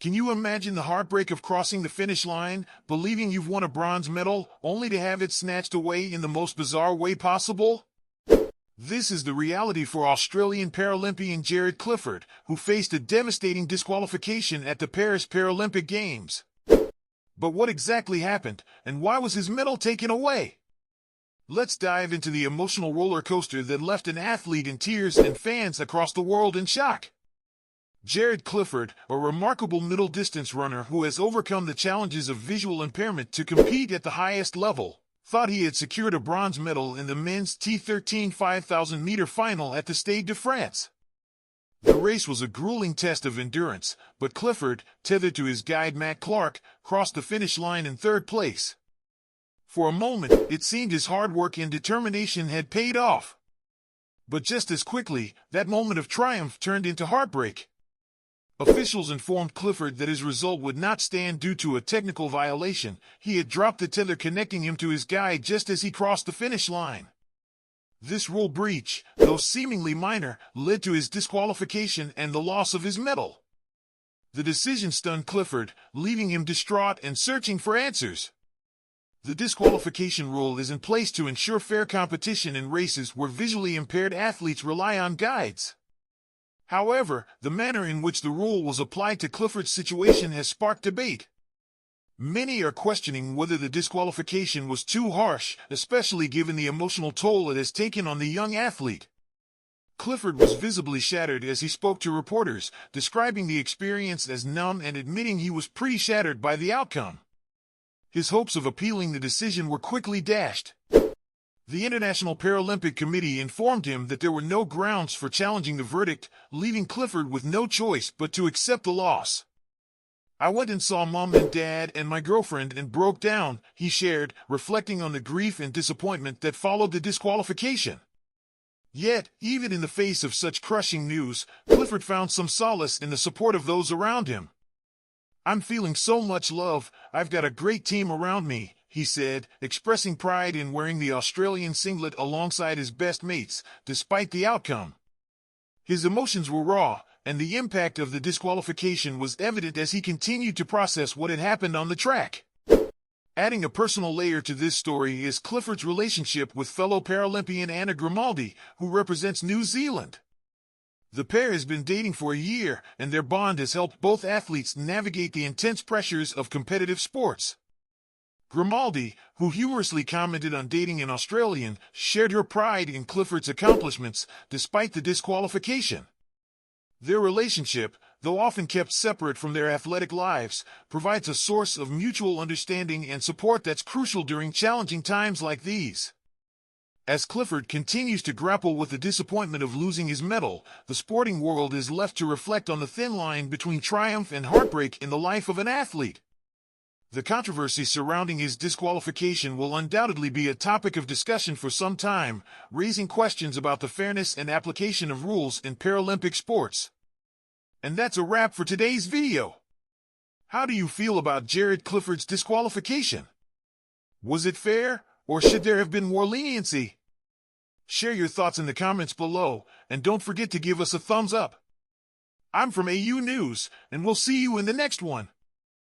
Can you imagine the heartbreak of crossing the finish line, believing you've won a bronze medal, only to have it snatched away in the most bizarre way possible? This is the reality for Australian Paralympian Jaryd Clifford, who faced a devastating disqualification at the Paris Paralympic Games. But what exactly happened, and why was his medal taken away? Let's dive into the emotional roller coaster that left an athlete in tears and fans across the world in shock. Jaryd Clifford, a remarkable middle-distance runner who has overcome the challenges of visual impairment to compete at the highest level, thought he had secured a bronze medal in the men's T13 5,000-meter final at the Stade de France. The race was a grueling test of endurance, but Clifford, tethered to his guide Matt Clark, crossed the finish line in third place. For a moment, it seemed his hard work and determination had paid off. But just as quickly, that moment of triumph turned into heartbreak. Officials informed Clifford that his result would not stand due to a technical violation. He had dropped the tether connecting him to his guide just as he crossed the finish line. This rule breach, though seemingly minor, led to his disqualification and the loss of his medal. The decision stunned Clifford, leaving him distraught and searching for answers. The disqualification rule is in place to ensure fair competition in races where visually impaired athletes rely on guides. However, the manner in which the rule was applied to Clifford's situation has sparked debate. Many are questioning whether the disqualification was too harsh, especially given the emotional toll it has taken on the young athlete. Clifford was visibly shattered as he spoke to reporters, describing the experience as numb and admitting he was pretty shattered by the outcome. His hopes of appealing the decision were quickly dashed. The International Paralympic Committee informed him that there were no grounds for challenging the verdict, leaving Clifford with no choice but to accept the loss. "I went and saw Mom and Dad and my girlfriend and broke down," he shared, reflecting on the grief and disappointment that followed the disqualification. Yet, even in the face of such crushing news, Clifford found some solace in the support of those around him. "I'm feeling so much love, I've got a great team around me," he said, expressing pride in wearing the Australian singlet alongside his best mates, despite the outcome. His emotions were raw, and the impact of the disqualification was evident as he continued to process what had happened on the track. Adding a personal layer to this story is Clifford's relationship with fellow Paralympian Anna Grimaldi, who represents New Zealand. The pair has been dating for a year, and their bond has helped both athletes navigate the intense pressures of competitive sports. Grimaldi, who humorously commented on dating an Australian, shared her pride in Clifford's accomplishments despite the disqualification. Their relationship, though often kept separate from their athletic lives, provides a source of mutual understanding and support that's crucial during challenging times like these. As Clifford continues to grapple with the disappointment of losing his medal, the sporting world is left to reflect on the thin line between triumph and heartbreak in the life of an athlete. The controversy surrounding his disqualification will undoubtedly be a topic of discussion for some time, raising questions about the fairness and application of rules in Paralympic sports. And that's a wrap for today's video. How do you feel about Jaryd Clifford's disqualification? Was it fair, or should there have been more leniency? Share your thoughts in the comments below, and don't forget to give us a thumbs up. I'm from AU News, and we'll see you in the next one.